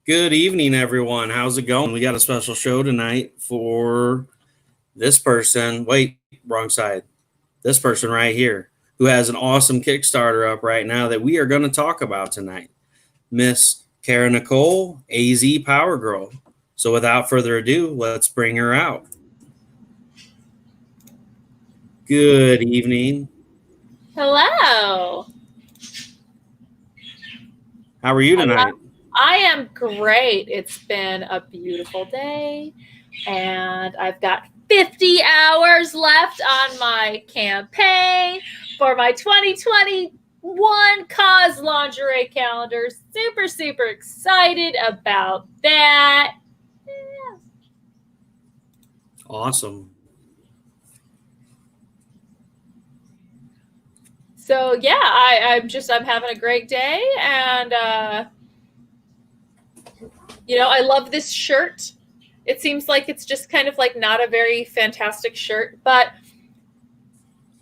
Good evening, everyone. How's it going? We got a special show tonight for this person. Wait, wrong side. This person right here, who has an awesome Kickstarter up right now that we are going to talk about tonight. Miss Cara Nicole, AZ Powergirl. So without further ado, let's bring her out. Good evening. Hello. How are you tonight? I am great. It's been a beautiful day, and I've got 50 hours left on my campaign for my 2021 cos lingerie calendar. Super, super excited about that. Yeah. Awesome. So yeah, I'm having a great day, and I love this shirt. It seems like it's just kind of like not a very fantastic shirt, but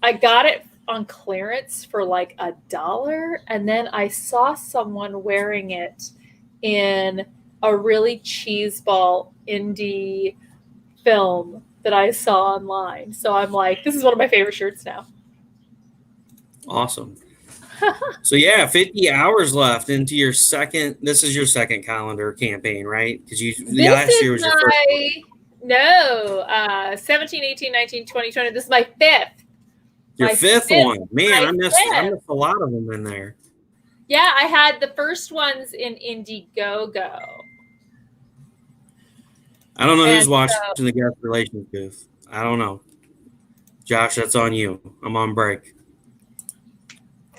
I got it on clearance for like $1, and then I saw someone wearing it in a really cheeseball indie film that I saw online. So I'm like, this is one of my favorite shirts now. Awesome. So yeah, 50 hours left into your second. This is your second calendar campaign, right? Because last year was your first one. No, 17, 18, 19, 20, 20. This is my fifth. Your fifth one. Man, I missed a lot of them in there. Yeah, I had the first ones in Indiegogo. I don't know who's watching the guest relations booth. I don't know. Josh, that's on you. I'm on break.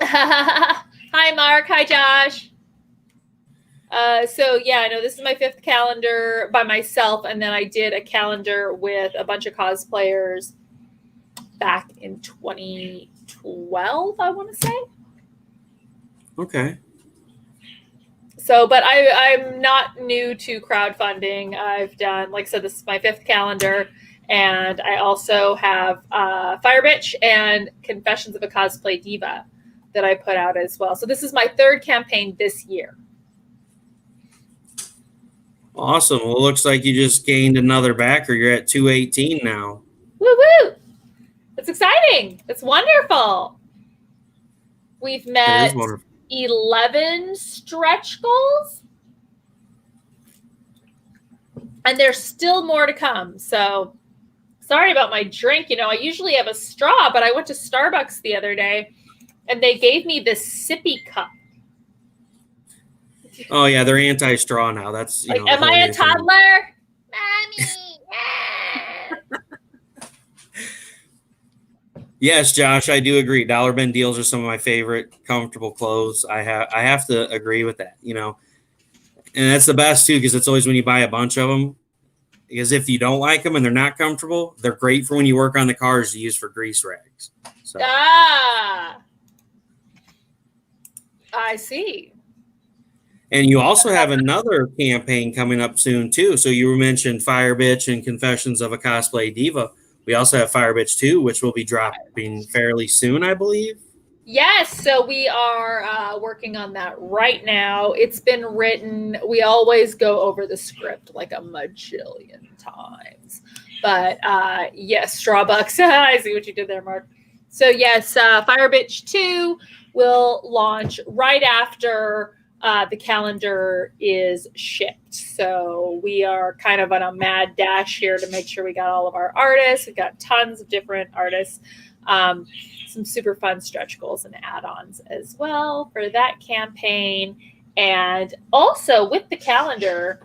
Hi, Mark. Hi, Josh. So yeah, no, this is my fifth calendar by myself, and then I did a calendar with a bunch of cosplayers back in 2012, I want to say. Okay. So, but I'm not new to crowdfunding. I've done, like I said, this is my fifth calendar, and I also have Firebitch and Confessions of a Cosplay Diva that I put out as well. So this is my third campaign this year. Awesome. Well, it looks like you just gained another backer. You're at 218 now. Woo woo! That's exciting. That's wonderful. We've met 11 stretch goals, and there's still more to come. So sorry about my drink. I usually have a straw, but I went to Starbucks the other day, and they gave me this sippy cup. Oh yeah, they're anti-straw now. That's like, am I a toddler? Mommy. Yes, Josh, I do agree. Dollar bin deals are some of my favorite comfortable clothes. I have to agree with that. And that's the best too, because it's always when you buy a bunch of them. Because if you don't like them and they're not comfortable, they're great for when you work on the cars to use for grease rags. So. I see. And you also have another campaign coming up soon too. So you mentioned Firebitch and Confessions of a Cosplay Diva. We also have Firebitch 2, which will be dropping fairly soon, I believe. Yes, so we are working on that right now. It's been written. We always go over the script like a majillion times. But yes, Strawbucks. I see what you did there, Mark. So yes, Firebitch 2 will launch right after the calendar is shipped. So we are kind of on a mad dash here to make sure we got all of our artists. We've got tons of different artists, some super fun stretch goals and add-ons as well for that campaign. And also with the calendar,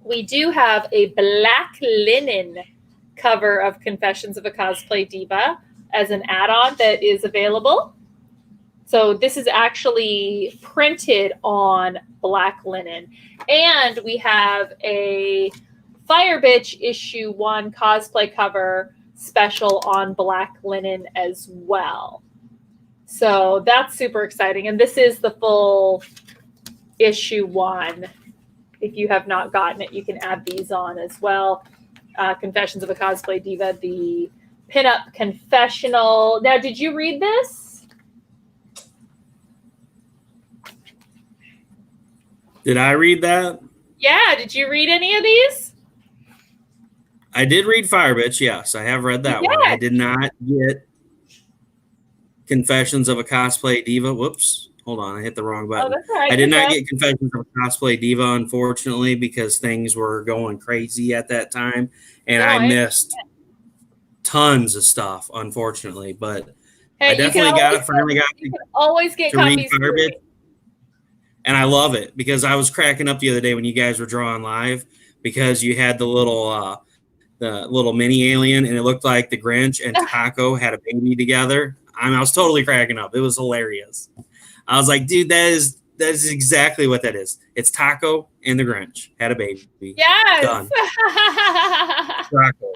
we do have a black linen cover of Confessions of a Cosplay Diva as an add-on that is available. So this is actually printed on black linen. And we have a Firebitch issue 1 cosplay cover special on black linen as well. So that's super exciting. And this is the full issue 1. If you have not gotten it, you can add these on as well. Confessions of a Cosplay Diva, the pinup confessional. Now, did you read this? Did I read that? Yeah. Did you read any of these? I did read Firebitch. Yes, I have read that one. I did not get Confessions of a Cosplay Diva. Whoops. Hold on. I hit the wrong button. Oh, that's all right. I did not get Confessions of a Cosplay Diva, unfortunately, because things were going crazy at that time. And I missed tons of stuff, unfortunately. But I definitely finally got you can always get to read Firebitch. And I love it because I was cracking up the other day when you guys were drawing live because you had the little mini alien and it looked like the Grinch and Taco had a baby together. I was totally cracking up. It was hilarious. I was like, dude, that is exactly what that is. It's Taco and the Grinch had a baby. Yes. Done. Taco.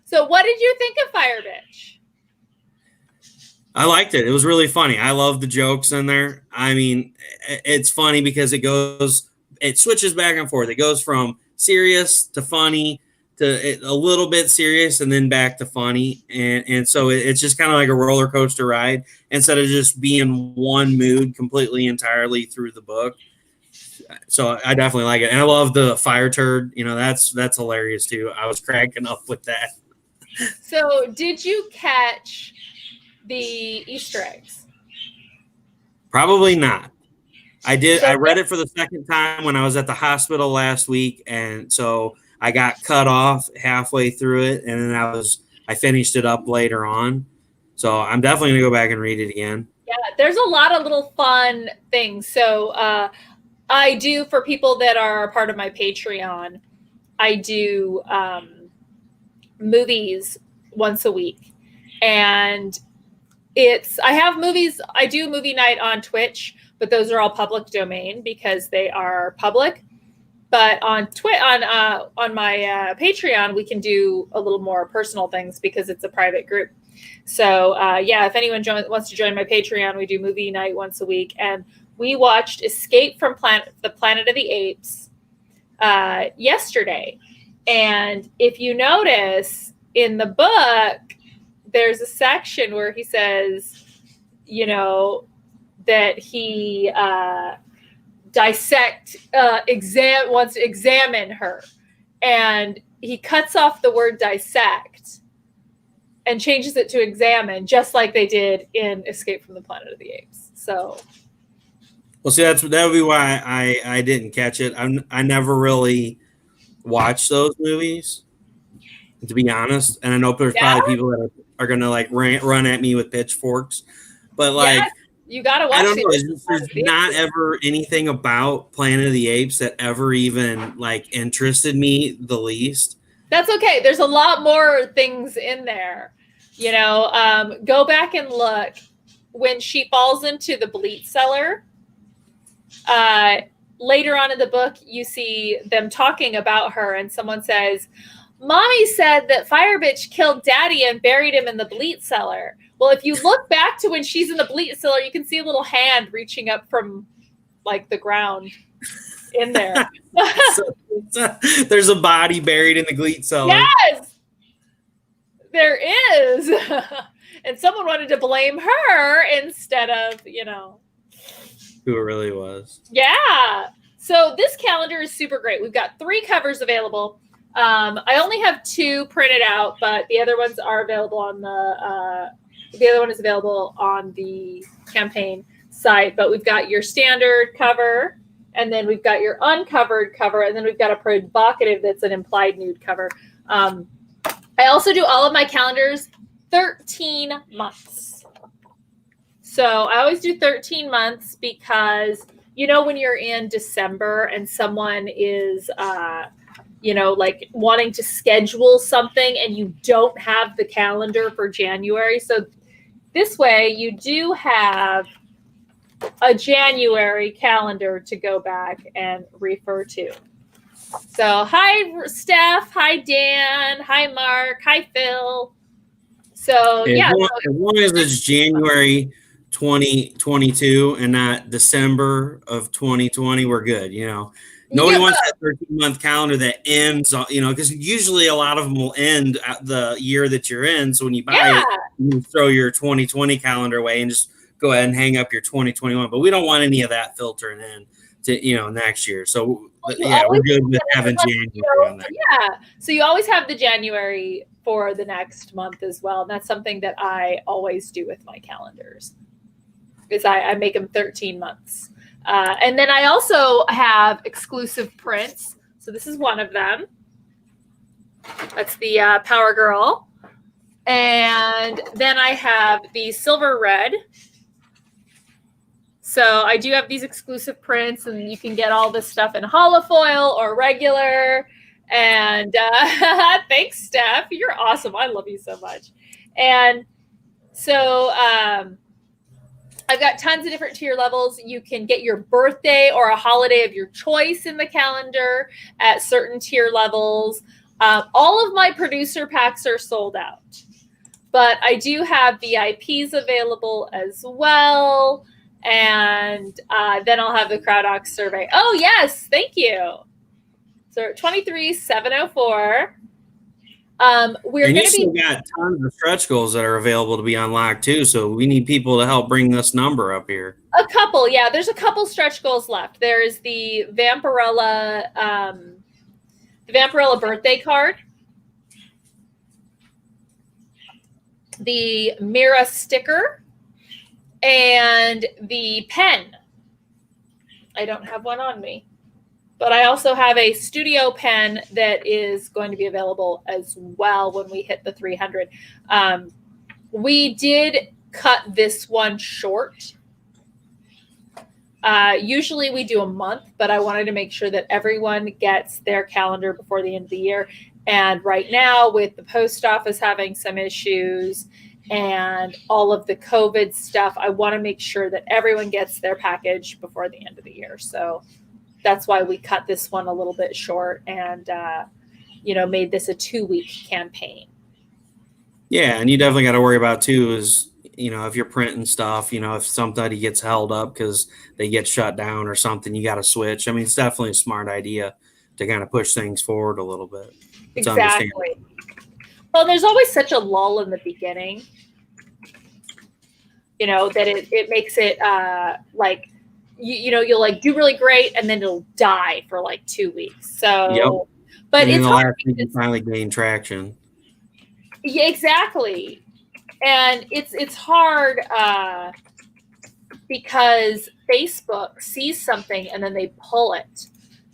So what did you think of Firebitch? I liked it. It was really funny. I love the jokes in there. I mean, it's funny because it switches back and forth. It goes from serious to funny to a little bit serious and then back to funny. And so it's just kind of like a roller coaster ride instead of just being one mood completely entirely through the book. So I definitely like it. And I love the fire turd. You know, that's hilarious too. I was cracking up with that. So did you catch the Easter eggs? Probably not. I did. I read it for the second time when I was at the hospital last week, and so I got cut off halfway through it, and then I finished it up later on. So I'm definitely gonna go back and read it again. Yeah, there's a lot of little fun things. So I do, for people that are part of my Patreon, I do movies once a week, and I do movie night on Twitch, but those are all public domain because they are public. But on my Patreon, we can do a little more personal things because it's a private group. So if anyone wants to join my Patreon, we do movie night once a week, and we watched Escape from the Planet of the Apes yesterday. And if you notice in the book, there's a section where he says, you know, that he wants to examine her, and he cuts off the word dissect and changes it to examine, just like they did in Escape from the Planet of the Apes. So, well, see, that would be why I didn't catch it. I never really watched those movies, to be honest. And I know there's probably people that are gonna like run at me with pitchforks, but like. You gotta watch. I don't know. There's not ever anything about Planet of the Apes that ever even like interested me the least. That's okay. There's a lot more things in there. You know, go back and look when she falls into the bleach cellar. Later on in the book, you see them talking about her, and someone says, "Mommy said that Firebitch killed Daddy and buried him in the bleach cellar." Well, if you look back to when she's in the bleach cellar, you can see a little hand reaching up from like the ground in there. There's a body buried in the bleach cellar. Yes, there is. And someone wanted to blame her instead of, you know, who it really was. Yeah. So this calendar is super great. We've got 3 covers available. I only have 2 printed out, but the other ones are available on the other one is available on the campaign site. But we've got your standard cover, and then we've got your uncovered cover, and then we've got a provocative that's an implied nude cover. I also do all of my calendars 13 months. So I always do 13 months because, you know, when you're in December and someone is you know, like wanting to schedule something and you don't have the calendar for January. So this way you do have a January calendar to go back and refer to. So hi, Steph. Hi, Dan. Hi, Mark. Hi, Phil. So as long as it's January 2022 and not December of 2020, we're good. You know, nobody wants that 13-month calendar that ends, you know, because usually a lot of them will end at the year that you're in. So when you buy it, you throw your 2020 calendar away and just go ahead and hang up your 2021. But we don't want any of that filtering in. to next year. So You yeah, we're always good with have, having like, January on there. yeah. So you always have the January for the next month as well. And that's something that I always do with my calendars, is I make them 13 months. And then I also have exclusive prints. So this is one of them. That's the Powergirl. And then I have the silver red. So I do have these exclusive prints, and you can get all this stuff in holofoil or regular. And thanks, Steph. You're awesome. I love you so much. And so I've got tons of different tier levels. You can get your birthday or a holiday of your choice in the calendar at certain tier levels. All of my producer packs are sold out, but I do have VIPs available as well. And then I'll have the CrowdOx survey. Oh, yes. Thank you. So 23,704. We're And going you to still be got tons of stretch goals that are available to be unlocked too. So we need people to help bring this number up here. a couple. Yeah, there's a couple stretch goals left. There's the Vampirella birthday card, the Mira sticker, and the pen. I don't have one on me, but I also have a studio pen that is going to be available as well when we hit the 300. We did cut this one short. Usually we do a month, but I wanted to make sure that everyone gets their calendar before the end of the year. And right now, with the post office having some issues and all of the COVID stuff, I want to make sure that everyone gets their package before the end of the year. So that's why we cut this one a little bit short and, made this a 2-week campaign. Yeah, and you definitely got to worry about too is, if you're printing stuff, if somebody gets held up because they get shut down or something, you got to switch. I mean, it's definitely a smart idea to kind of push things forward a little bit. It's Exactly. Well, there's always such a lull in the beginning, that it makes it like, you'll like do really great and then it'll die for like 2 weeks. So, yep. But and it's hard. You finally gain traction. Yeah, exactly. And it's hard because Facebook sees something and then they pull it.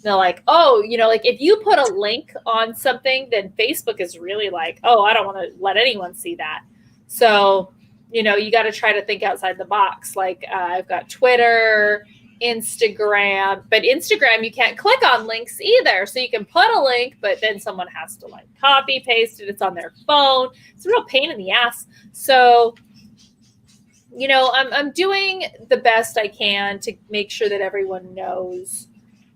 They're like, oh, like if you put a link on something, then Facebook is really like, oh, I don't want to let anyone see that. So, you got to try to think outside the box. Like I've got Twitter, Instagram, but Instagram, you can't click on links either. So you can put a link, but then someone has to like copy paste it. It's on their phone. It's a real pain in the ass. So, I'm doing the best I can to make sure that everyone knows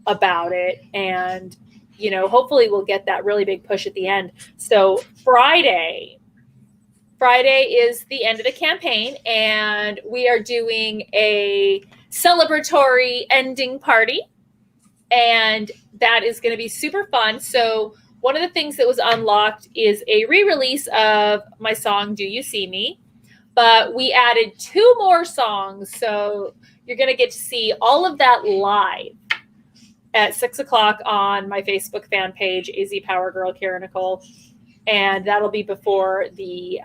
about it. And, hopefully we'll get that really big push at the end. So Friday is the end of the campaign, and we are doing a celebratory ending party, and that is going to be super fun. So one of the things that was unlocked is a re-release of my song Do You See Me, but we added 2 more songs, so you're going to get to see all of that live at 6:00 on my Facebook fan page, AZ Powergirl Cara Nicole, and that'll be before the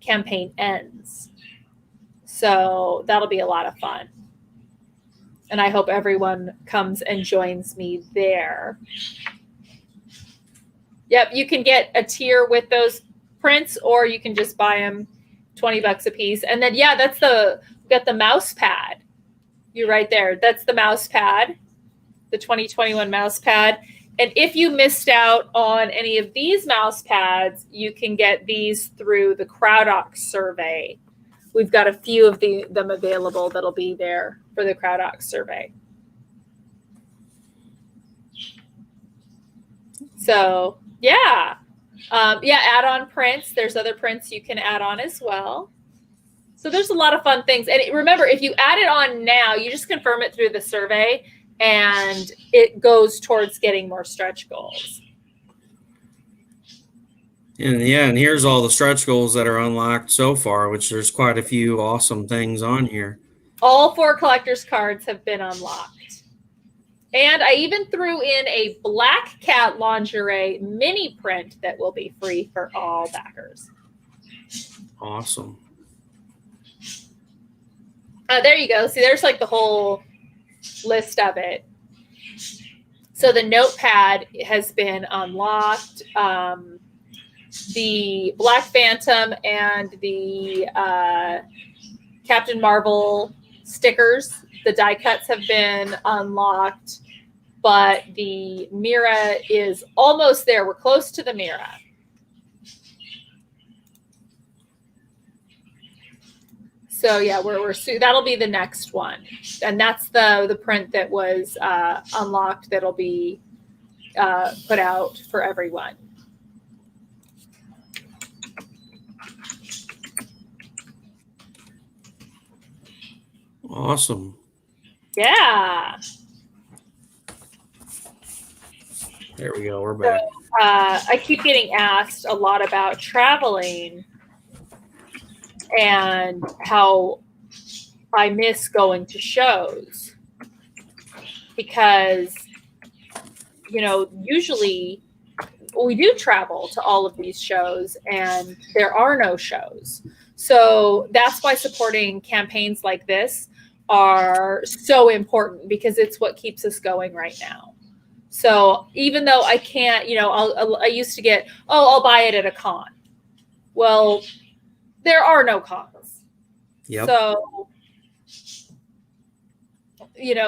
campaign ends. So that'll be a lot of fun. And I hope everyone comes and joins me there. Yep, you can get a tier with those prints, or you can just buy them $20 a piece. And then, yeah, we got the mouse pad. You're right there. That's the mouse pad, the 2021 mouse pad. And if you missed out on any of these mouse pads, you can get these through the CrowdOx survey. We've got a few of them available that'll be there for the CrowdOx survey. So, yeah. Add-on prints. There's other prints you can add on as well. So there's a lot of fun things. And remember, if you add it on now, you just confirm it through the survey, and it goes towards getting more stretch goals. And here's all the stretch goals that are unlocked so far, which there's quite a few awesome things on here. All 4 collector's cards have been unlocked. And I even threw in a black cat lingerie mini print that will be free for all backers. Awesome. There you go. See, there's like the whole list of it. So the notepad has been unlocked. The Black Phantom and the Captain Marvel stickers, the die cuts have been unlocked, but the Mira is almost there. We're close to the Mira. So yeah, we're that'll be the next one, and that's the print that was unlocked that'll be put out for everyone. Awesome. Yeah. There we go. We're back. So, I keep getting asked a lot about traveling and how I miss going to shows because, usually we do travel to all of these shows and there are no shows. So that's why supporting campaigns like this are so important because it's what keeps us going right now. So even though I can't, I used to get, I'll buy it at a con. Well, there are no cons. Yep. So,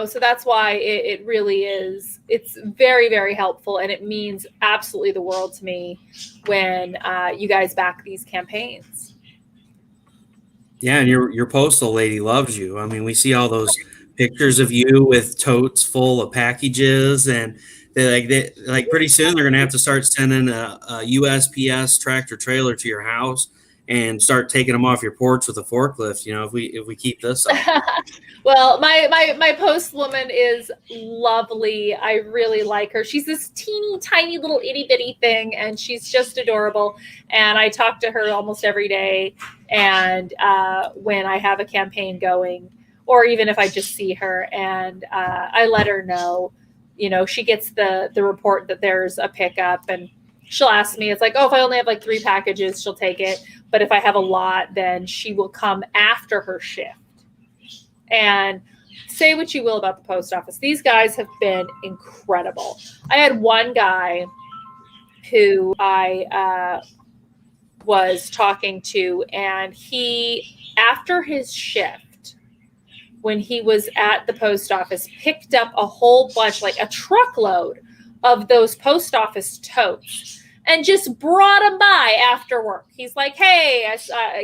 so that's why it really is, it's very, very helpful. And it means absolutely the world to me when you guys back these campaigns. Yeah, and your postal lady loves you. I mean, we see all those pictures of you with totes full of packages, and they pretty soon they're gonna have to start sending a USPS tractor trailer to your house and start taking them off your porch with a forklift. If we keep this up. Well, my post woman is lovely. I really like her. She's this teeny tiny little itty bitty thing, and she's just adorable. And I talk to her almost every day. And when I have a campaign going, or even if I just see her, and I let her know, she gets the report that there's a pickup, and she'll ask me. It's like, if I only have like 3 packages, she'll take it. But if I have a lot, then she will come after her shift. And say what you will about the post office. These guys have been incredible. I had one guy who I was talking to, and he, after his shift, when he was at the post office, picked up a whole bunch, like a truckload of those post office totes and just brought them by after work. He's like, hey,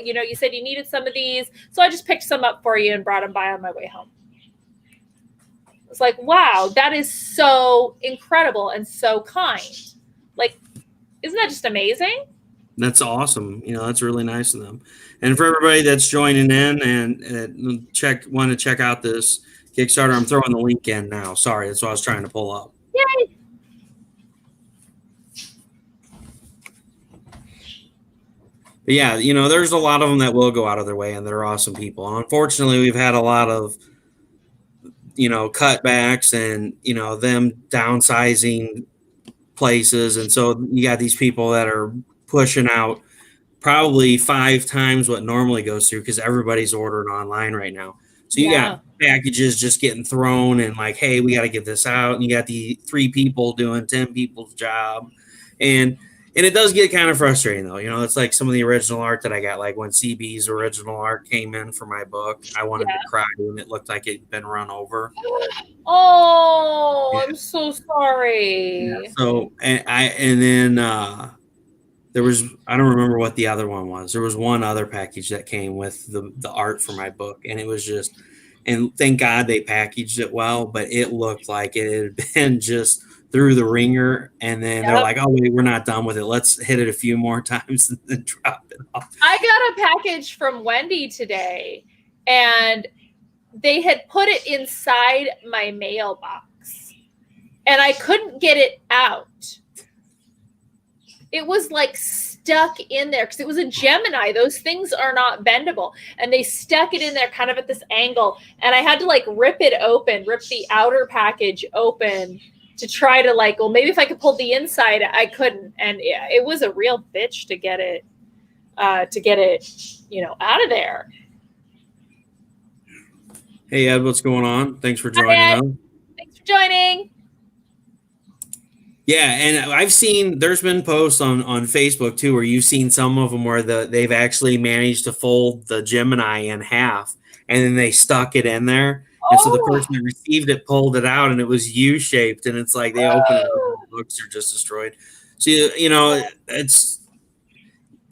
you said you needed some of these, so I just picked some up for you and brought them by on my way home. It's like, wow, that is so incredible and so kind. Like, isn't that just amazing? That's awesome. That's really nice of them. And for everybody that's joining in and want to check out this Kickstarter, I'm throwing the link in now. Sorry, that's what I was trying to pull up. Yay! But yeah, there's a lot of them that will go out of their way, and they're awesome people. And unfortunately, we've had a lot of, cutbacks and, them downsizing places. And so you got these people that are pushing out probably 5 times what normally goes through because everybody's ordering online right now. So you got packages just getting thrown and like, hey, we got to get this out. And you got the 3 people doing 10 people's job. And it does get kind of frustrating, though. It's like some of the original art that I got, like when CB's original art came in for my book, I wanted to cry when it looked like it'd been run over. Oh, yeah. I'm so sorry. Yeah, so, and then there was, I don't remember what the other one was. There was one other package that came with the art for my book, and it was just, and thank God they packaged it well, but it looked like it had been just through the ringer, and then they're like, oh wait, we're not done with it, let's hit it a few more times and then drop it off. I got a package from Wendy today, and they had put it inside my mailbox, and I couldn't get it out. it was like stuck in there because it was a Gemini. Those things are not bendable. And they stuck it in there kind of at this angle. And I had to like rip it open, rip the outer package open to try to like, well, maybe if I could pull the inside, I couldn't. And it was a real bitch to get it, out of there. Hey, Ed, what's going on? Thanks for joining Hi, us. Thanks for joining. Yeah, and I've seen there's been posts on Facebook too where you've seen some of them where they've actually managed to fold the Gemini in half and then they stuck it in there. And so the person that received it pulled it out and it was U-shaped and it's like they open it up and the books are just destroyed. So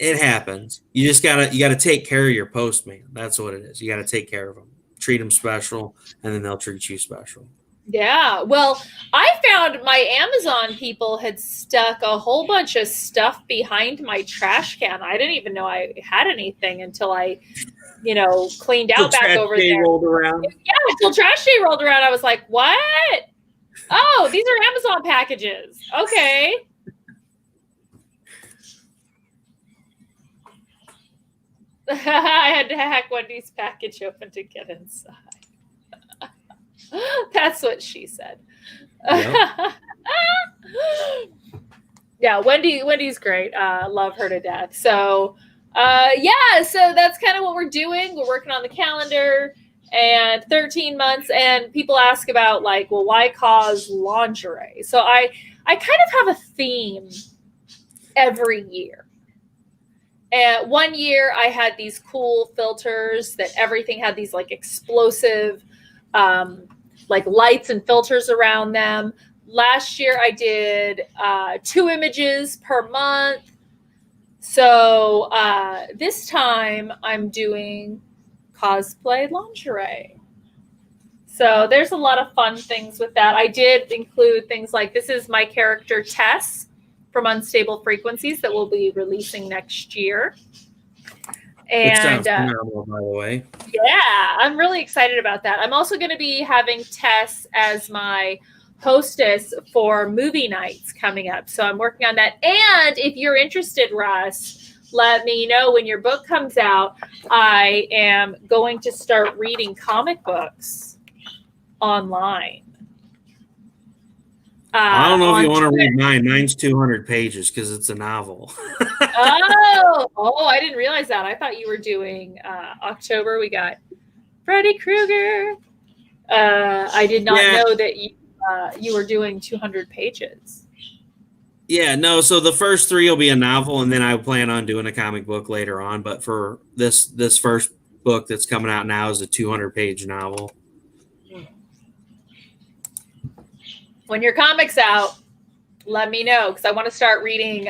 it happens. You gotta take care of your postman. That's what it is. You gotta take care of them. Treat them special and then they'll treat you special. Yeah. Well, I found my Amazon people had stuck a whole bunch of stuff behind my trash can. I didn't even know I had anything until I, cleaned out back over there. Rolled around. Yeah, until trash day rolled around. I was like, what? Oh, these are Amazon packages. Okay. I had to hack Wendy's package open to get inside. That's what she said. Yep. Yeah, Wendy's great. Love her to death. So, so that's kind of what we're doing. We're working on the calendar and 13 months. And people ask about like, well, why cos-lingerie? So I kind of have a theme every year. And one year I had these cool filters that everything had these like explosive, like lights and filters around them. Last year I did 2 images per month. So this time I'm doing cosplay lingerie. So there's a lot of fun things with that. I did include things like this is my character Tess from Unstable Frequencies that we'll be releasing next year. And which sounds phenomenal, by the way. Yeah, I'm really excited about that. I'm also going to be having Tess as my hostess for movie nights coming up. So I'm working on that. And if you're interested, Russ, let me know when your book comes out. I am going to start reading comic books online. I don't know if you want to read mine. Mine's 200 pages because it's a novel. I didn't realize that. I thought you were doing October. We got Freddy Krueger. I did not know that you were doing 200 pages. Yeah, no. So the first 3 will be a novel, and then I plan on doing a comic book later on. But for this first book that's coming out now is a 200-page novel. When your comic's out, let me know because I want to start reading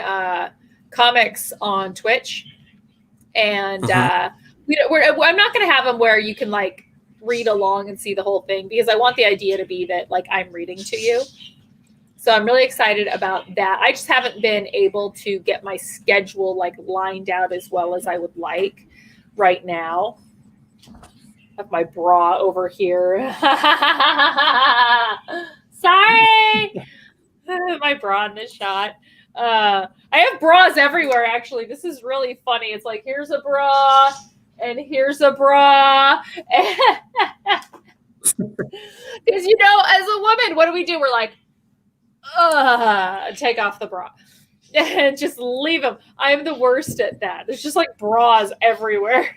comics on Twitch. And I'm not going to have them where you can like read along and see the whole thing because I want the idea to be that like I'm reading to you. So I'm really excited about that. I just haven't been able to get my schedule like lined out as well as I would like right now. I have my bra over here. Sorry. My bra in this shot. I have bras everywhere, actually. This is really funny. It's like, here's a bra, and here's a bra. Because, as a woman, what do? We're like, take off the bra. And just leave them. I'm the worst at that. There's just like bras everywhere.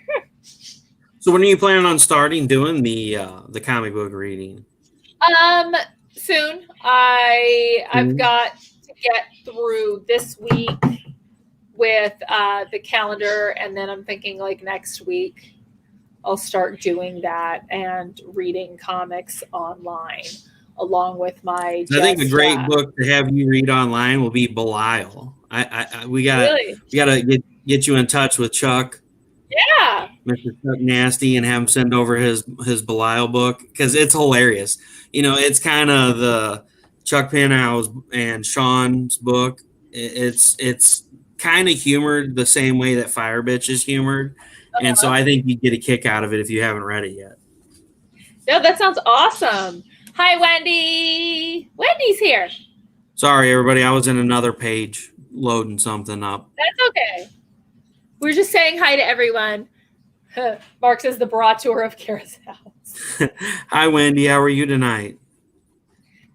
So when are you planning on starting doing the comic book reading? Soon. I've got to get through this week with the calendar, and then I'm thinking like next week I'll start doing that and reading comics online along with my. I think a great book to have you read online will be Belial. We gotta get you in touch with Chuck. Yeah, Mr. Chuck Nasty, and have him send over his Belial book because it's hilarious. It's kind of the Chuck Penhouse and Sean's book. It's kind of humored the same way that Firebitch is humored, and so I think you get a kick out of it if you haven't read it yet. No, that sounds awesome. Hi, Wendy. Wendy's here. Sorry, everybody. I was in another page loading something up. That's okay. We're just saying hi to everyone. Mark says the bra tour of Cara's house. Hi, Wendy. How are you tonight?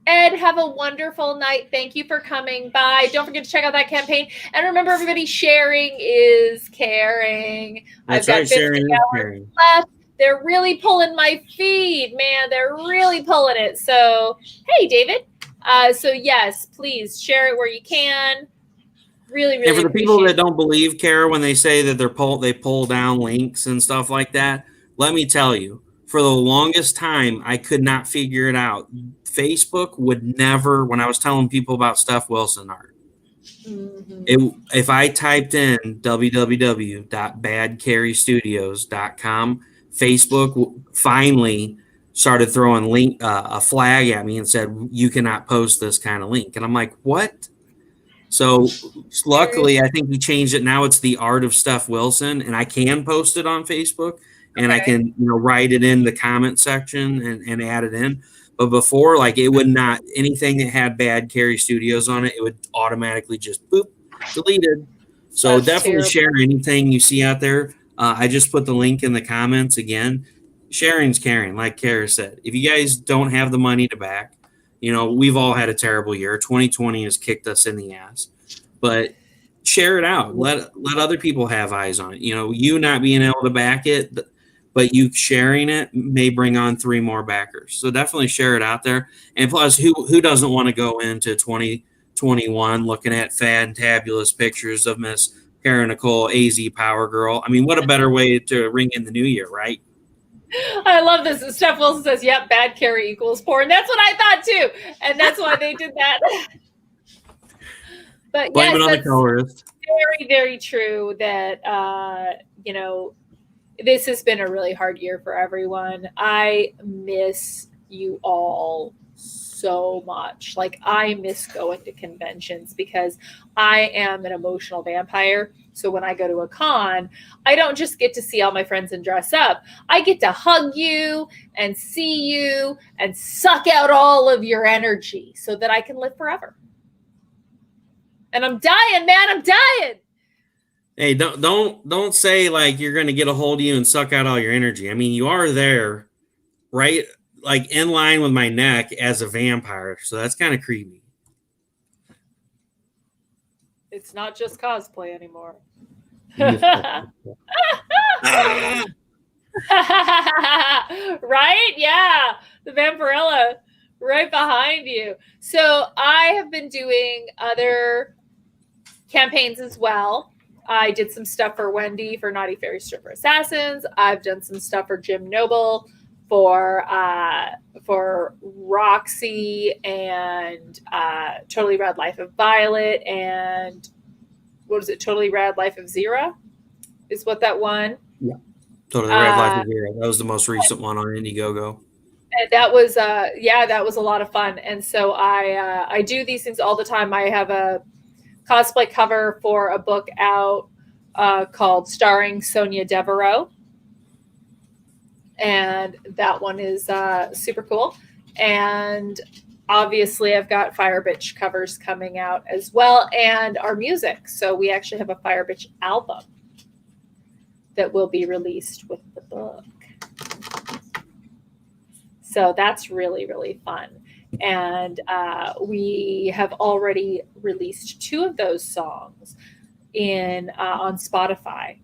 Ed, have a wonderful night. Thank you for coming by. Don't forget to check out that campaign. And remember, everybody, sharing is caring. That's I've got right, 50 sharing is hours caring. left. They're really pulling my feed, man. They're really pulling it. So, hey, David. So, yes, please share it where you can. Really, really. And for the people that don't believe Cara when they say that they pull down links and stuff like that, let me tell you, for the longest time, I could not figure it out. Facebook would never, when I was telling people about Steph Wilson art, if I typed in www.badcarrystudios.com, Facebook finally started throwing a flag at me and said, you cannot post this kind of link. And I'm like, what? So luckily, I think he changed it. Now it's the art of Steph Wilson, and I can post it on Facebook, and I can write it in the comment section and add it in. But before, like, it would not, anything that had Bad Carry Studios on it, it would automatically just boop, deleted. So That's definitely terrible. share anything you see out there. I just put the link in the comments again. Sharing's caring, like Cara said. If you guys don't have the money to back, we've all had a terrible year. 2020 has kicked us in the ass, but share it out. Let other people have eyes on it. You not being able to back it, but you sharing it may bring on 3 more backers. So definitely share it out there. And plus, who doesn't want to go into 2021 looking at fantabulous pictures of Miss Cara Nicole, AZ Powergirl? I mean, what a better way to ring in the new year, right? I love this. Steph Wilson says, yep, bad carry equals porn. That's what I thought too. And that's why they did that. But blame yes, it on the colorist. Very, very true that, this has been a really hard year for everyone. I miss you all so much. Like, I miss going to conventions because I am an emotional vampire. So when I go to a con, I don't just get to see all my friends and dress up. I get to hug you and see you and suck out all of your energy so that I can live forever. And I'm dying, man. I'm dying. Hey, don't say like you're going to get a hold of you and suck out all your energy. I mean, you are there, right? Like in line with my neck as a vampire. So that's kind of creepy. It's not just cosplay anymore. Right? Yeah. The Vampirella right behind you. So I have been doing other campaigns as well. I did some stuff for Wendy for Naughty Fairy Stripper Assassins. I've done some stuff for Jim Noble for Roxy and Totally Rad Life of Violet and what is it? Totally Rad Life of Zira is what that one. Yeah, Totally Rad Life of Zira. That was the most recent one on Indiegogo. And that was that was a lot of fun. And so I do these things all the time. I have a cosplay cover for a book out called Starring Sonia Devereaux. And that one is super cool. And obviously I've got Firebitch covers coming out as well and our music. So we actually have a Firebitch album that will be released with the book. So that's really, really fun. And we have already released 2 of those songs on Spotify.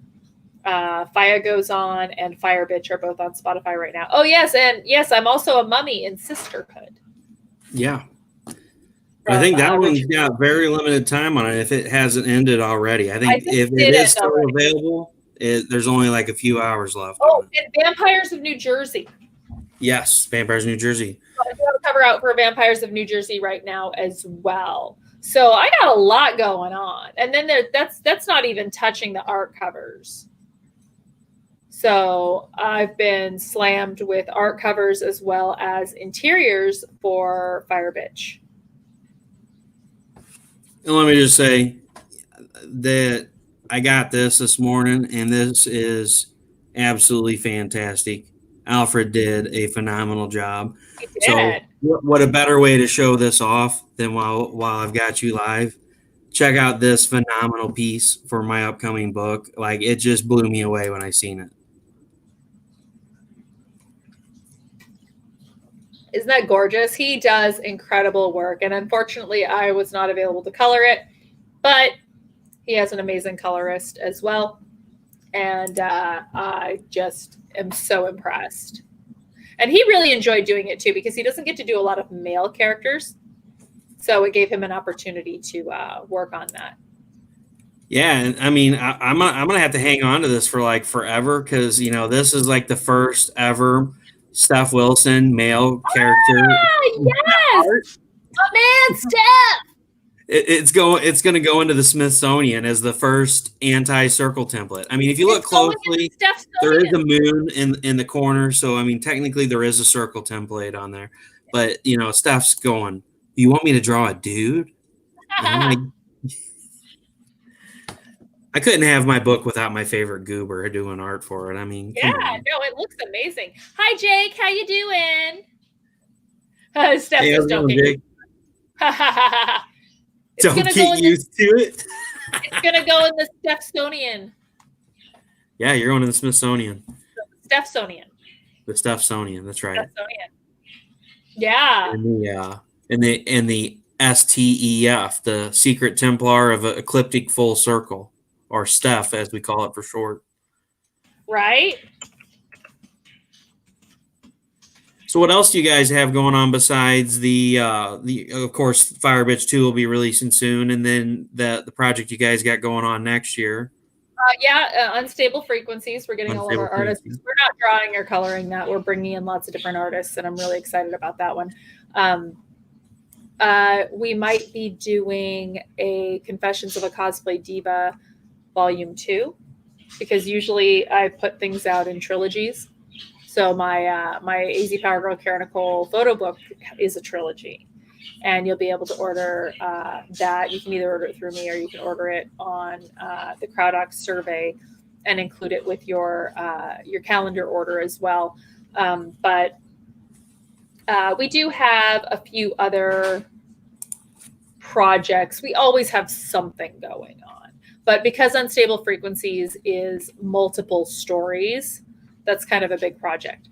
Fire Goes On and Firebitch are both on Spotify right now. Oh, yes. And yes, I'm also a mummy in Sisterhood. Yeah. I think that one's got very limited time on it if it hasn't ended already. I think if it is still available, there's only like a few hours left. Oh, and Vampires of New Jersey. Yes, Vampires of New Jersey. I have a cover out for Vampires of New Jersey right now as well. So I got a lot going on. And then that's not even touching the art covers. So I've been slammed with art covers as well as interiors for Firebitch. And let me just say that I got this morning, and this is absolutely fantastic. Alfred did a phenomenal job. He did. So what a better way to show this off than while I've got you live check out this phenomenal piece for my upcoming book. Like, it just blew me away when I seen it. Isn't that gorgeous? He does incredible work. And unfortunately, I was not available to color it, but he has an amazing colorist as well. And I just am so impressed. And he really enjoyed doing it too, because he doesn't get to do a lot of male characters. So it gave him an opportunity to work on that. Yeah, and I mean, I'm gonna have to hang on to this for like forever, because this is like the first ever Steph Wilson male character. Yes, my man, Steph. It's going to go into the Smithsonian as the first anti-circle template. I mean, if you look closely, there is a moon in the corner, so I mean, technically there is a circle template on there. But Steph's going, "You want me to draw a dude?" I couldn't have my book without my favorite goober doing art for it. I mean, yeah, no, it looks amazing. Hi, Jake. How you doing? Steph just don't get used. Don't get used to it. It's gonna go in the Smithsonian. Yeah, you're going to the Smithsonian. Smithsonian. The Smithsonian. That's right. Smithsonian. Yeah. And the STEF, the Secret Templar of Ecliptic Full Circle, or STEF as we call it for short. Right. So what else do you guys have going on besides the of course Firebitch 2 will be releasing soon, and then the project you guys got going on next year? Unstable Frequencies. We're getting all of our artists. We're not drawing or coloring that. We're bringing in lots of different artists, and I'm really excited about that one. We might be doing a Confessions of a Cosplay Diva Volume 2, because usually I put things out in trilogies. So my AZ Powergirl Cara Nicole photo book is a trilogy, and you'll be able to order that. You can either order it through me, or you can order it on the CrowdOx survey and include it with your calendar order as well. But we do have a few other projects. We always have something going on, but because Unstable Frequencies is multiple stories, that's kind of a big project.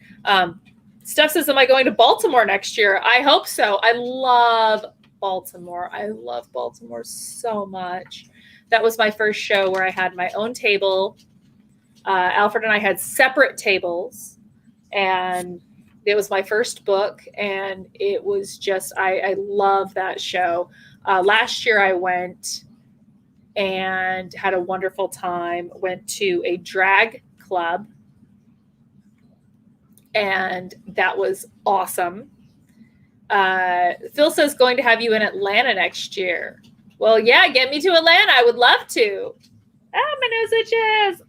Steph says, am I going to Baltimore next year? I hope so. I love Baltimore. I love Baltimore so much. That was my first show where I had my own table. Alfred and I had separate tables, and it was my first book, and it was just, I love that show. Last year I went and had a wonderful time, went to a drag club, and that was awesome. Phil says going to have you in Atlanta next year. Well, yeah, get me to Atlanta. I would love to. My nose itches.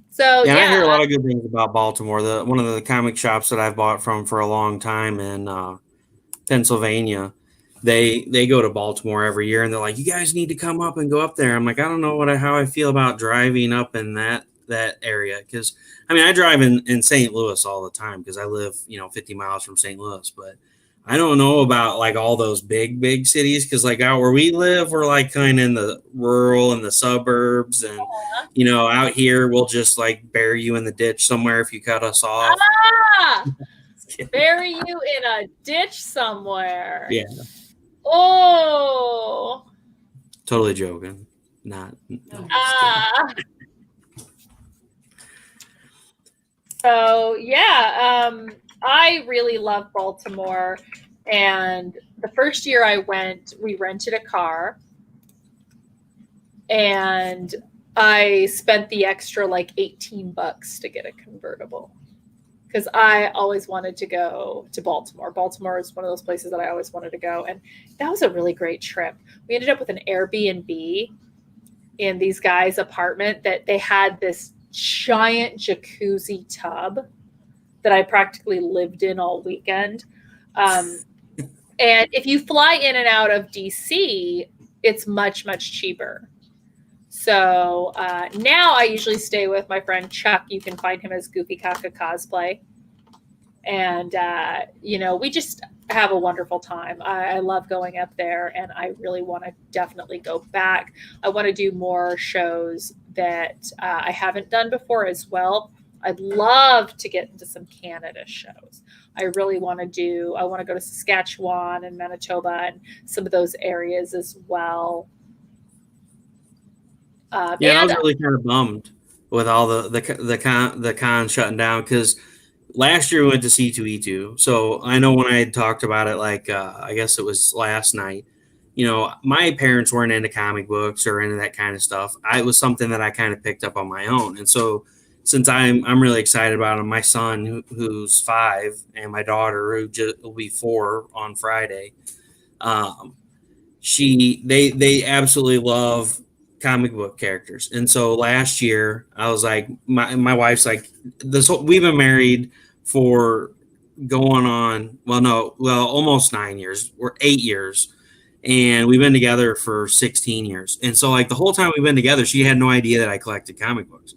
So yeah, I hear a lot of good things about Baltimore. One of the comic shops that I've bought from for a long time in Pennsylvania, they go to Baltimore every year, and they're like, "You guys need to come up and go up there." I'm like, I don't know how I feel about driving up in that area, because I mean, I drive in St. Louis all the time because I live 50 miles from St. Louis, but I don't know about like all those big cities, because like out where we live, we're like kind of in the rural and the suburbs, and out here we'll just like bury you in the ditch somewhere if you cut us off. Bury you in a ditch somewhere. Yeah. Oh. Totally joking. Not. No, So yeah, I really love Baltimore, and the first year I went, we rented a car, and I spent the extra like $18 to get a convertible, because I always wanted to go to Baltimore. Baltimore is one of those places that I always wanted to go, and that was a really great trip. We ended up with an Airbnb in these guys' apartment that they had this giant jacuzzi tub that I practically lived in all weekend. And if you fly in and out of DC, it's much, much cheaper. So now I usually stay with my friend Chuck. You can find him as Goofy Kaka Cosplay. And, have a wonderful time. I love going up there, and I really want to definitely go back. I want to do more shows that I haven't done before as well. I'd love to get into some Canada shows. I really want to do, I want to go to Saskatchewan and Manitoba and some of those areas as well. Yeah, I was really kind of bummed with all the con shutting down, because last year we went to C2E2. So I know when I had talked about it, like I guess it was last night, you know, my parents weren't into comic books or into that kind of stuff. It was something that I kind of picked up on my own. And so since I'm really excited about it, my son who's 5 and my daughter who will be 4 on Friday, they absolutely love comic book characters. And so last year I was like, my wife's like, we've been married for going on, almost 9 years. We're 8 years, and we've been together for 16 years. And so like the whole time we've been together, she had no idea that I collected comic books.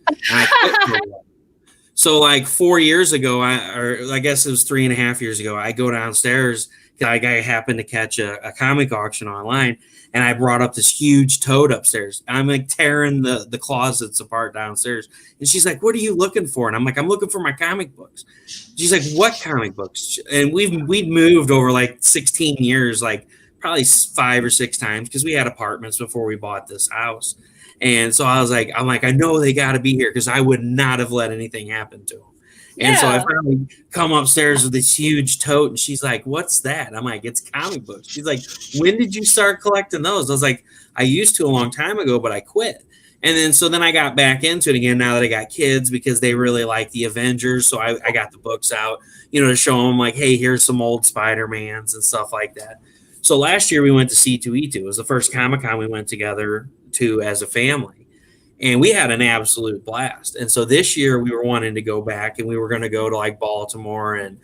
So like 4 years ago, I guess it was 3.5 years ago, I go downstairs. I happened to catch a comic auction online, and I brought up this huge tote upstairs. I'm like tearing the closets apart downstairs. And she's like, "What are you looking for?" And I'm like, "I'm looking for my comic books." She's like, "What comic books?" And we'd moved over like 16 years, like probably 5 or 6 times, because we had apartments before we bought this house. And so I'm like, I know they got to be here, because I would not have let anything happen to them. And so I finally come upstairs with this huge tote, and she's like, "What's that?" I'm like, "It's comic books." She's like, "When did you start collecting those?" I was like, "I used to a long time ago, but I quit." And then I got back into it again now that I got kids, because they really like the Avengers. So I got the books out, you know, to show them like, hey, here's some old Spider-Mans and stuff like that. So last year we went to C2E2. It was the first Comic-Con we went together to as a family. And we had an absolute blast. And so this year we were wanting to go back, and we were going to go to like Baltimore and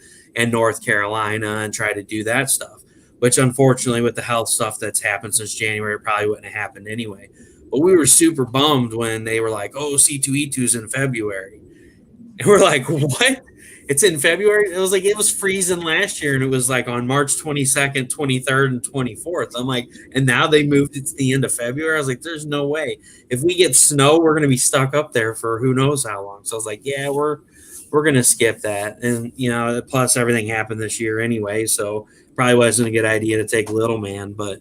North Carolina and try to do that stuff, which unfortunately with the health stuff that's happened since January probably wouldn't have happened anyway. But we were super bummed when they were like, "Oh, C2E2's in February." And we're like, "What? It's in February?" It was like, it was freezing last year, and it was like on March 22nd, 23rd, and 24th. I'm like, and now they moved it to the end of February. I was like, there's no way. If we get snow, we're going to be stuck up there for who knows how long. So I was like, yeah, we're going to skip that. And, you know, plus everything happened this year anyway. So probably wasn't a good idea to take Little Man. But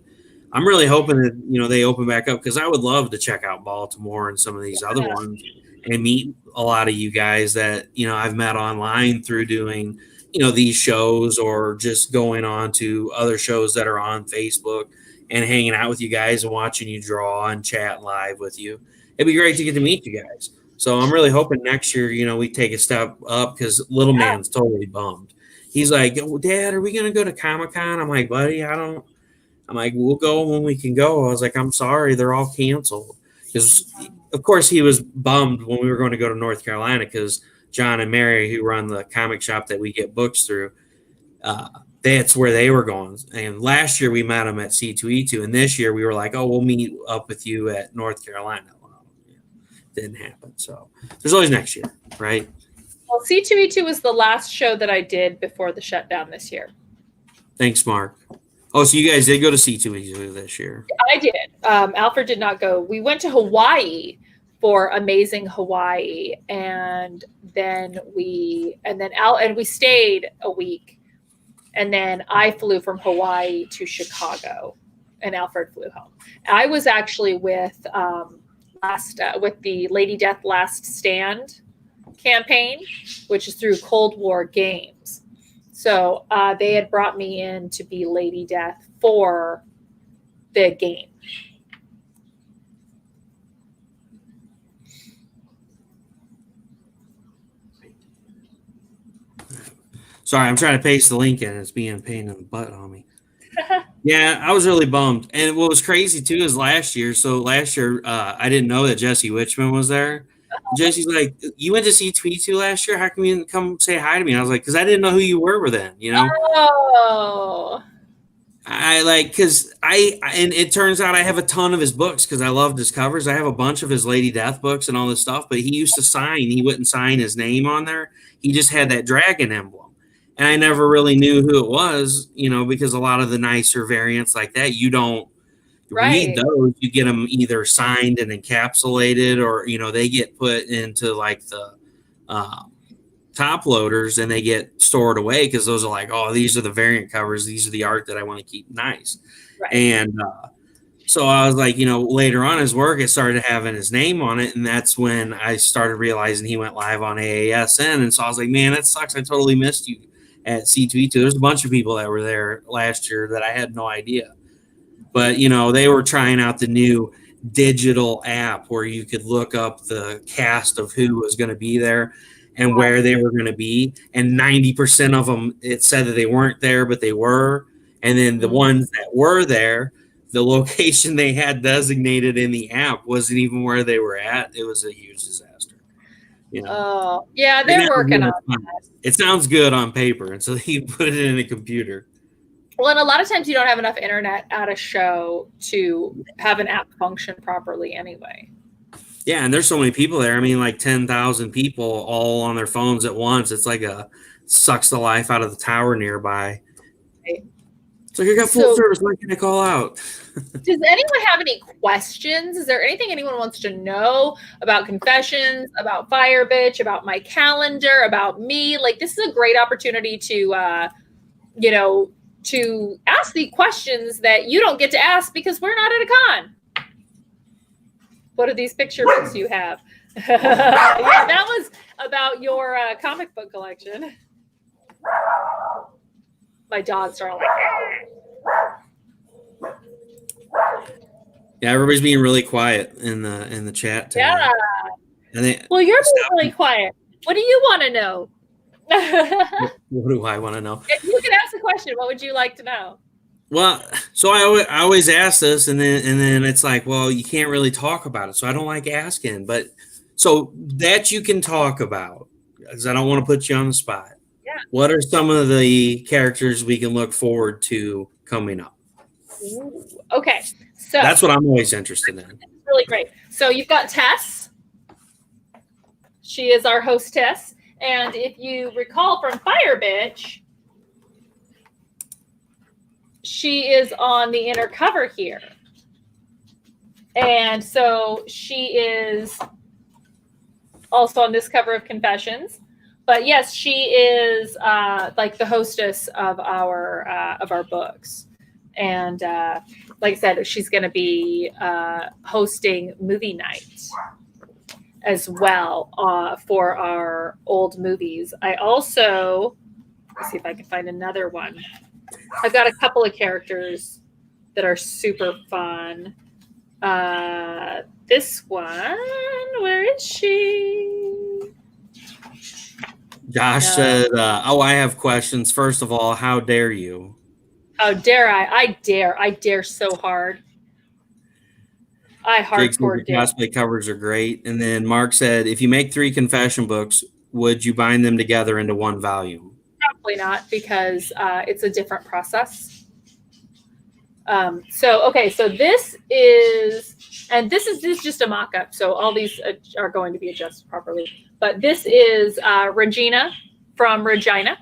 I'm really hoping that, you know, they open back up, because I would love to check out Baltimore and some of these other ones and meet a lot of you guys that, you know, I've met online through doing, you know, these shows, or just going on to other shows that are on Facebook and hanging out with you guys and watching you draw and chat live with you. It'd be great to get to meet you guys. So I'm really hoping next year, you know, we take a step up, because Little Man's totally bummed. He's like, "Oh, Dad, are we going to go to Comic-Con?" I'm like, "Buddy, I'm like, we'll go when we can go." I was like, "I'm sorry, they're all canceled." Because of course he was bummed when we were going to go to North Carolina, because John and Mary, who run the comic shop that we get books through, that's where they were going. And last year we met them at C2E2, and this year we were like, "Oh, we'll meet up with you at North Carolina." Well, yeah, didn't happen. So there's always next year, right? Well, C2E2 was the last show that I did before the shutdown this year. Thanks, Mark. Oh, so you guys did go to C2E2 this year? I did. Alfred did not go. We went to Hawaii for Amazing Hawaii, and then we stayed a week, and then I flew from Hawaii to Chicago, and Alfred flew home. I was actually with the Lady Death Last Stand campaign, which is through Cold War Games. So they had brought me in to be Lady Death for the game. Sorry, I'm trying to paste the link in. It's being a pain in the butt on me. Yeah, I was really bummed. And what was crazy too is last year. So last year, I didn't know that Jesse Witchman was there. Jesse's like, "You went to C2E2 last year? How come you didn't come say hi to me?" And I was like, "Because I didn't know who you were then, you know?" Oh. And it turns out I have a ton of his books, because I loved his covers. I have a bunch of his Lady Death books and all this stuff, but he used to sign. He wouldn't sign his name on there. He just had that dragon emblem. And I never really knew who it was, because a lot of the nicer variants like that, you don't read Right. those. You get them either signed and encapsulated, or they get put into like the uh, top loaders and they get stored away, because those are like, oh, these are the variant covers, these are the art that I want to keep nice. Right. And so I was like, later on his work, it started having his name on it, and that's when I started realizing he went live on AASN. And so I was like, man, that sucks, I totally missed you at C2E2. There's a bunch of people that were there last year that I had no idea. But, they were trying out the new digital app where you could look up the cast of who was going to be there and where they were going to be. And 90% of them, it said that they weren't there, but they were. And then the ones that were there, the location they had designated in the app wasn't even where they were at. It was a huge disaster. Oh, yeah, they're working on that. It sounds good on paper, and so you put it in a computer. Well, and a lot of times you don't have enough internet at a show to have an app function properly anyway. Yeah, and there's so many people there. I mean, like 10,000 people all on their phones at once. It's like sucks the life out of the tower nearby. Right. So you got full service. What can I call out? Does anyone have any questions? Is there anything anyone wants to know about Confessions, about Firebitch, about my calendar, about me? Like, this is a great opportunity to, to ask the questions that you don't get to ask because we're not at a con. What are these picture books you have? Yeah, that was about your comic book collection. My dogs are like, yeah, everybody's being really quiet in the chat tonight. Yeah. Well, you're being really quiet. What do you want to know? What do I want to know? If you could ask a question, what would you like to know? Well, so I always ask this, and then it's like, well, you can't really talk about it, so I don't like asking. But so that you can talk about, because I don't want to put you on the spot. Yeah. What are some of the characters we can look forward to coming up? Ooh, okay, so that's what I'm always interested in. Really great. So you've got Tess. She is our hostess, and if you recall from Firebitch, she is on the inner cover here. And so she is also on this cover of Confessions. But yes, she is like the hostess of our books. And like I said, she's going to be hosting movie night as well for our old movies. I also, let's see if I can find another one. I've got a couple of characters that are super fun. This one, where is she? Josh said, I have questions. First of all, how dare you? How dare I? I dare so hard. I hardcore dare. Cosplay covers are great. And then Mark said, if you make 3 confession books, would you bind them together into one volume? Probably not, because it's a different process. So this is just a mock-up. So all these are going to be adjusted properly. But this is Regina from Regina.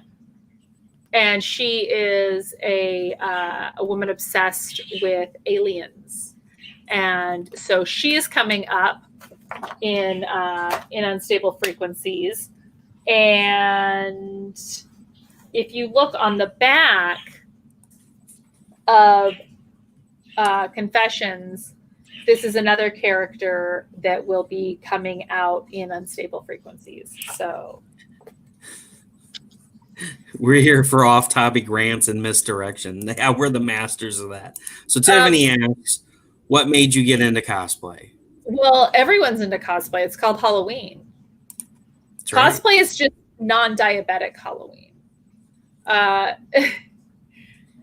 And she is a woman obsessed with aliens. And so she is coming up in Unstable Frequencies. And if you look on the back of Confessions, this is another character that will be coming out in Unstable Frequencies. So we're here for off-topic rants and misdirection. Yeah, we're the masters of that. So Tiffany asks, what made you get into cosplay? Well, everyone's into cosplay. It's called Halloween. That's cosplay right. Is just non-diabetic Halloween.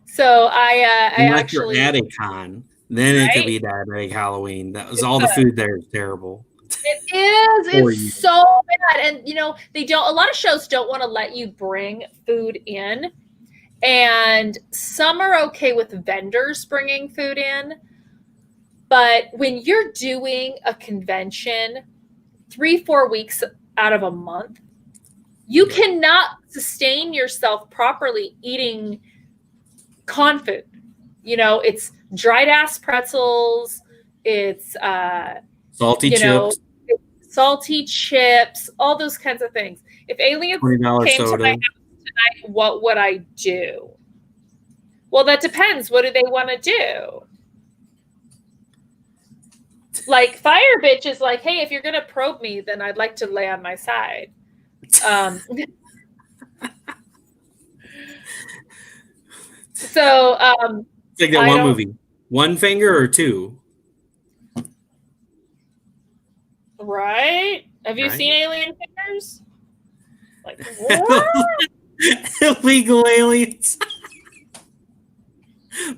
So I actually, you're at a con, then right? It could be diabetic Halloween. That was all the food there is terrible. It is. It's so bad. And a lot of shows don't want to let you bring food in, and some are okay with vendors bringing food in. But when you're doing a convention 3-4 weeks out of a month, You cannot sustain yourself properly eating con food. You know, it's dried ass pretzels. It's Salty you know, chips, salty chips, all those kinds of things. If aliens $20 came to my soda. house tonight, what would I do? Well, that depends. What do they want to do? Like Firebitch is like, hey, if you're gonna probe me, then I'd like to lay on my side. So It's like that one movie. One finger or two? Right? Have you Right? seen Alien Fingers? Like what? Illegal aliens.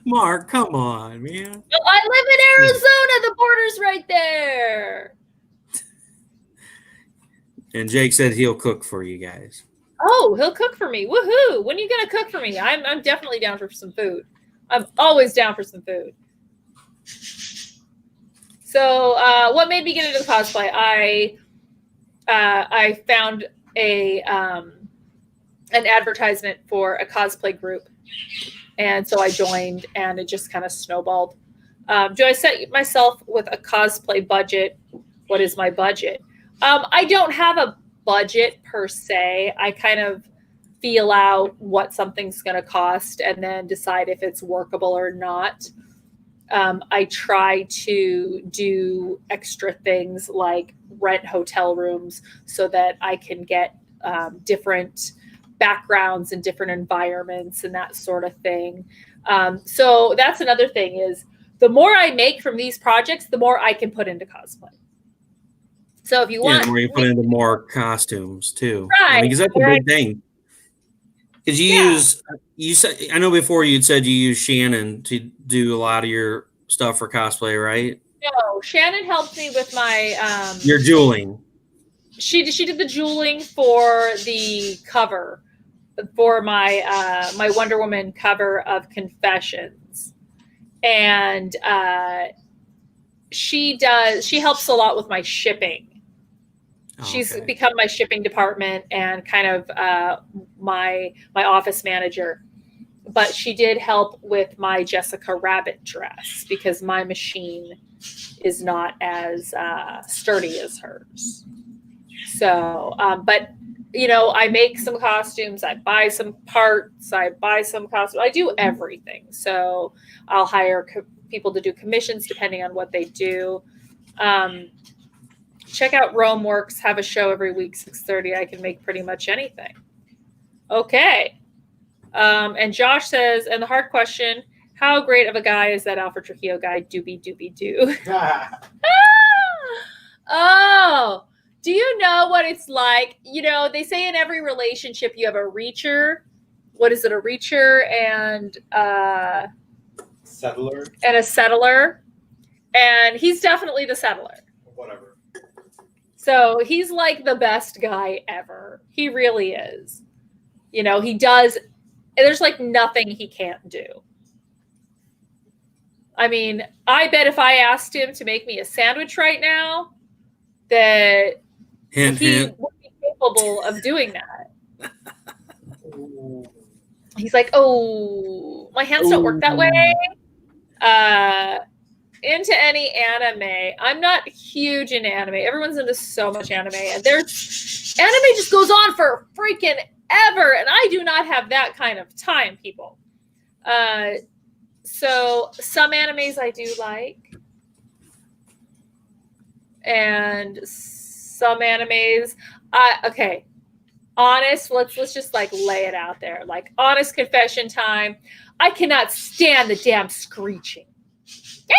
Mark, come on, man. Well, I live in Arizona. The border's right there. And Jake said he'll cook for you guys. Oh, he'll cook for me. Woohoo. When are you going to cook for me? I'm definitely down for some food. I'm always down for some food. So what made me get into the cosplay? I found an advertisement for a cosplay group. And so I joined, and it just kind of snowballed. Do I set myself with a cosplay budget? What is my budget? I don't have a budget per se. I kind of feel out what something's going to cost and then decide if it's workable or not. I try to do extra things like rent hotel rooms so that I can get different backgrounds and different environments and that sort of thing. So that's another thing is the more I make from these projects, the more I can put into cosplay. So if you want, the more you put into more costumes too, right? Because that's a big thing. Because you said, I know before you'd said you use Shannon to do a lot of your stuff for cosplay, right? No, Shannon helped me with my your jeweling. She did the jeweling for the cover for my my Wonder Woman cover of Confessions, and she helps a lot with my shipping. She's become my shipping department and kind of my office manager. But she did help with my Jessica Rabbit dress because my machine is not as sturdy as hers. So, but I make some costumes. I buy some parts. I buy some costumes. I do everything. So I'll hire people to do commissions depending on what they do. Check out Rome Works. Have a show every week, 6:30. I can make pretty much anything. Okay. And Josh says, and the hard question, how great of a guy is that Alfred Trujillo guy? Doobie doobie doo. Oh, do you know what it's like? They say in every relationship you have a reacher. What is it? A reacher and settler. And a settler. And he's definitely the settler. Whatever. So he's like the best guy ever. He really is. He does. There's like nothing he can't do. I mean, I bet if I asked him to make me a sandwich right now, that he would be capable of doing that. He's like, oh, my hands don't work that way. Into any anime. I'm not huge in anime. Everyone's into so much anime. And anime just goes on for freaking ever. And I do not have that kind of time, people. So some animes I do like. And some animes, okay. Honest, let's just like lay it out there. Like honest confession time. I cannot stand the damn screeching. Yeah!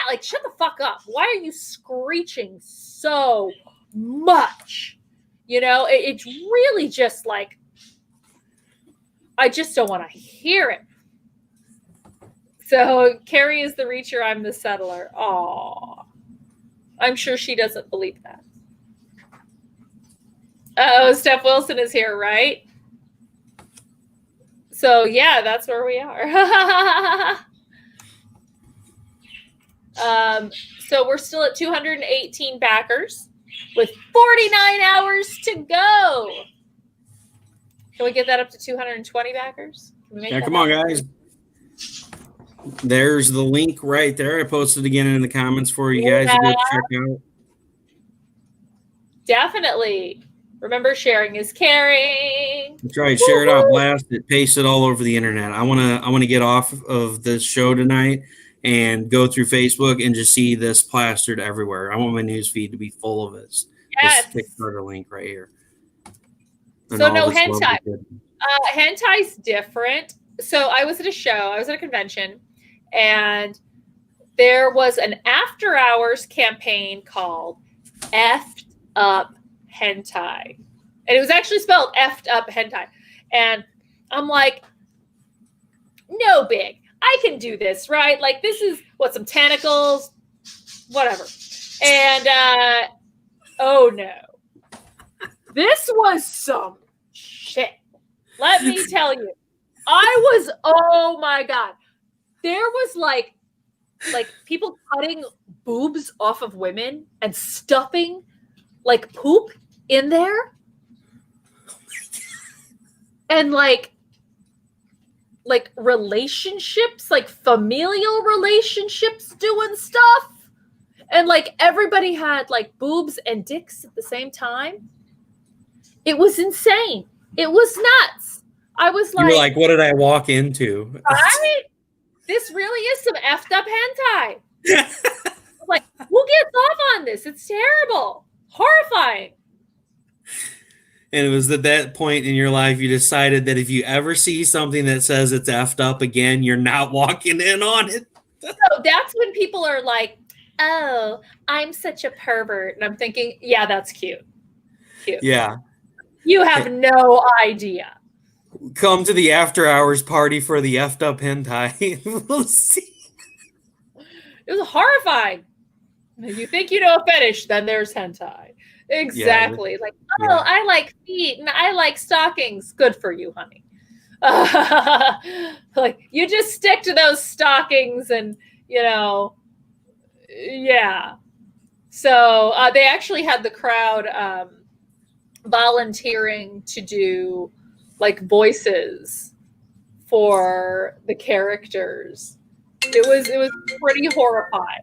Like shut the fuck up. Why are you screeching so much? It's really just like I just don't want to hear it. So Carrie is the reacher, I'm the settler. Aw. I'm sure she doesn't believe that. Oh, Steph Wilson is here, right? So yeah, that's where we are. So we're still at 218 backers with 49 hours to go. Can we get that up to 220 backers? Yeah, come on, guys. There's the link right there. I posted again in the comments for you guys to go check out. Definitely. Remember, sharing is caring. That's right. Share it out, blast it, paste it all over the internet. I wanna get off of this show tonight and go through Facebook and just see this plastered everywhere. I want my news feed to be full of this. Yes. This Kickstarter link right here. And so no hentai. Hentai's different. So I was at a show. I was at a convention, and there was an after hours campaign called Effed Up Hentai. And it was actually spelled Effed Up Hentai. And I'm like, no big. I can do this, right? Like, this is some tentacles, whatever. And oh no. This was some shit. Let me tell you. Oh my God. There was like people cutting boobs off of women and stuffing like poop in there. And like relationships, like familial relationships doing stuff. And like everybody had like boobs and dicks at the same time. It was insane. It was nuts. I was like, you were like, what did I walk into? Right? This really is some effed up hentai. Like, who gets off on this? It's terrible. Horrifying. And it was at that point in your life you decided that if you ever see something that says it's effed up again, you're not walking in on it. So that's when people are like, oh, I'm such a pervert. And I'm thinking, yeah, that's cute. Cute. Yeah. You have no idea. Come to the after hours party for the effed up hentai. We'll see. It was horrifying. You think you know a fetish, then there's hentai. Exactly. Yeah. Like, oh, yeah. I like feet and I like stockings. Good for you, honey. Like, you just stick to those stockings and, yeah. So they actually had the crowd volunteering to do like voices for the characters. It was pretty horrifying.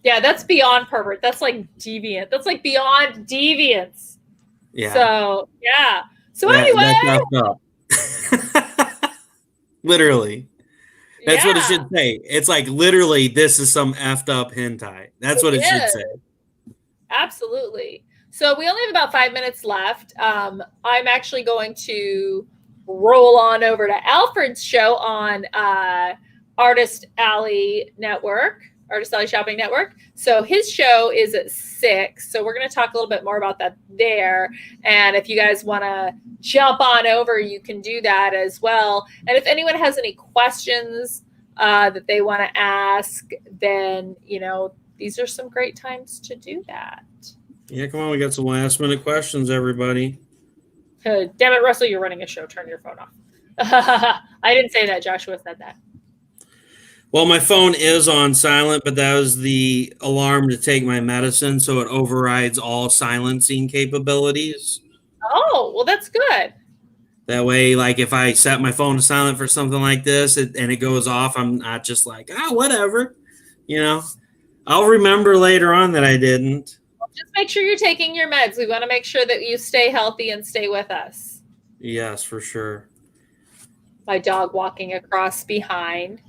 Yeah, that's beyond pervert. That's like deviant. That's like beyond deviance. Yeah. So yeah. So anyway, literally. That's what it should say. It's like literally, this is some effed up hentai. That's what it should say. Absolutely. So we only have about 5 minutes left. I'm actually going to roll on over to Alfred's show on Artist Alley Shopping Network. So his show is at 6. So we're going to talk a little bit more about that there. And if you guys want to jump on over, you can do that as well. And if anyone has any questions that they want to ask, then, these are some great times to do that. Yeah, come on. We got some last minute questions, everybody. Damn it, Russell, you're running a show. Turn your phone off. I didn't say that. Joshua said that. Well, my phone is on silent, but that was the alarm to take my medicine, so it overrides all silencing capabilities. Oh, well, that's good. That way, like, if I set my phone to silent for something like this and it goes off, I'm not just like, whatever. I'll remember later on that I didn't. Just make sure you're taking your meds. We want to make sure that you stay healthy and stay with us. Yes, for sure. My dog walking across behind.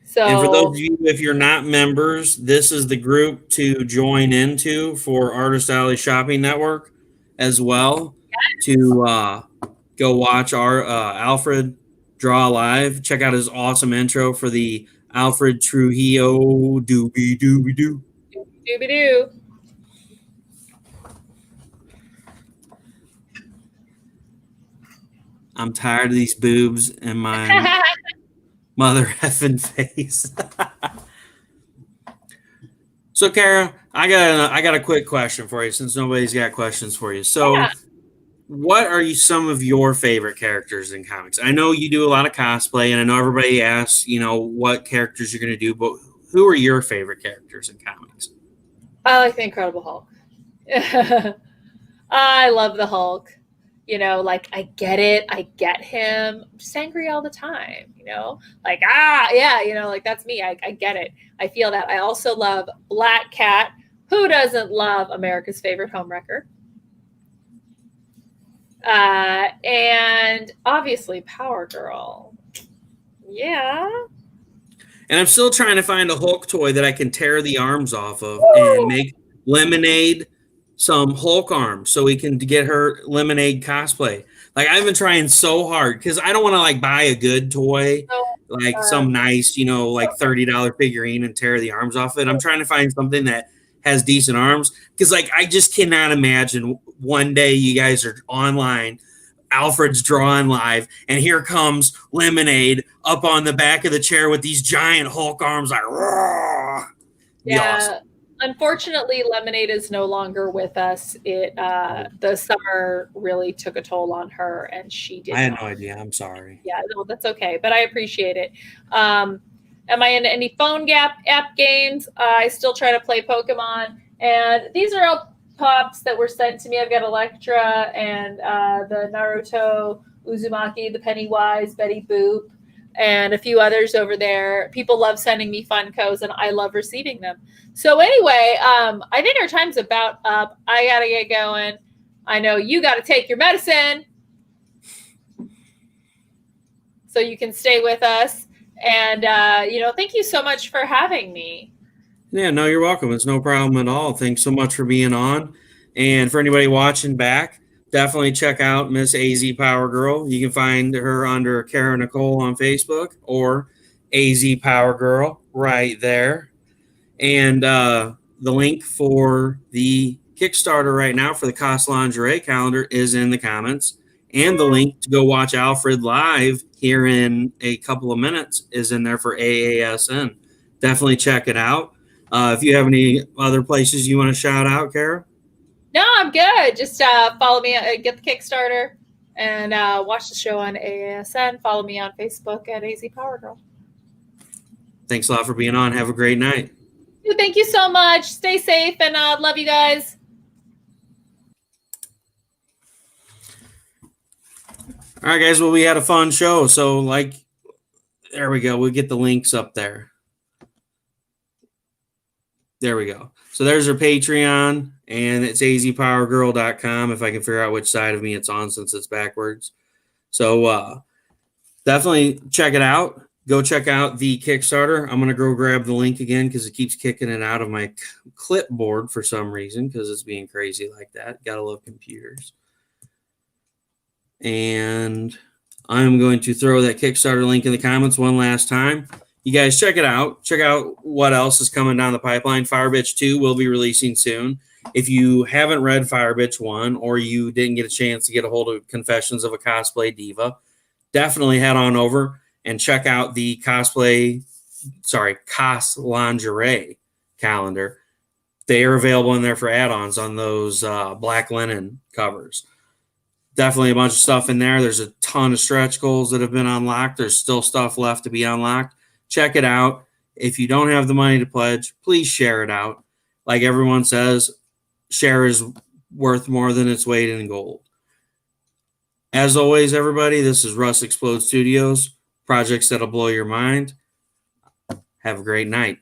So, and for those of you, if you're not members, this is the group to join into for Artist Alley Shopping Network as well. Yes. To go watch our Alfred draw live. Check out his awesome intro for the Alfred Trujillo Doobie Doobie Doo. Doobie Doo. I'm tired of these boobs and my mother effing face. So, Cara, I got a quick question for you since nobody's got questions for you. So, what are some of your favorite characters in comics? I know you do a lot of cosplay, and I know everybody asks, what characters you're going to do, but who are your favorite characters in comics? I like the Incredible Hulk. I love the Hulk. You know, like I get it. I get him. I'm just angry all the time, you know? Like, yeah, you know, like that's me. I get it. I feel that. I also love Black Cat. Who doesn't love America's favorite homewrecker? And obviously Powergirl. Yeah. And I'm still trying to find a Hulk toy that I can tear the arms off of Woo! and make Lemonade some Hulk arms so we can get her Lemonade cosplay. Like I've been trying so hard because I don't want to like buy a good toy, So, like some nice, you know, like $30 figurine and tear the arms off it. I'm trying to find something that has decent arms because like I just cannot imagine one day you guys are online, Alfred's drawing live, and here comes Lemonade up on the back of the chair with these giant Hulk arms like raw. yeah. Awesome. Unfortunately, Lemonade is no longer with us. The summer really took a toll on her, and she did. I had no idea. I'm sorry. Yeah, no, that's okay, but I appreciate it. Am I in any phone app games? I still try to play Pokemon, and these are all pops that were sent to me. I've got Electra and the Naruto Uzumaki, the Pennywise, Betty Boop, and a few others over there. People love sending me Funkos, and I love receiving them. So anyway, I think our time's about up. I got to get going. I know you got to take your medicine so you can stay with us. And, thank you so much for having me. Yeah, no, you're welcome. It's no problem at all. Thanks so much for being on. And for anybody watching back, definitely check out Miss AZ Powergirl. You can find her under Cara Nicole on Facebook or AZ Powergirl right there. And the link for the Kickstarter right now for the cos-lingerie calendar is in the comments. And the link to go watch Alfred live here in a couple of minutes is in there for AASN. Definitely check it out. If you have any other places you want to shout out, Cara? No, I'm good. Just follow me, get the Kickstarter, and watch the show on AASN. Follow me on Facebook at AZ Powergirl. Thanks a lot for being on. Have a great night. Thank you so much. Stay safe, and love you guys. All right, guys. Well, we had a fun show. So, there we go. We'll get the links up there. There we go. So there's our Patreon, and it's azpowergirl.com if I can figure out which side of me it's on since it's backwards. So definitely check it out. Go check out the Kickstarter. I'm going to go grab the link again because it keeps kicking it out of my clipboard for some reason because it's being crazy like that. Got to love computers. And I'm going to throw that Kickstarter link in the comments one last time. You guys check it out. Check out what else is coming down the pipeline. Firebitch 2 will be releasing soon. If you haven't read Firebitch 1 or you didn't get a chance to get a hold of Confessions of a Cosplay Diva, definitely head on over and check out the cos-lingerie calendar. They are available in there for add-ons on those black linen covers. Definitely a bunch of stuff in there. There's a ton of stretch goals that have been unlocked. There's still stuff left to be unlocked. Check it out. If you don't have the money to pledge, please share it out. Like everyone says, share is worth more than its weight in gold. As always, everybody, this is Russ Explode Studios, projects that'll blow your mind. Have a great night.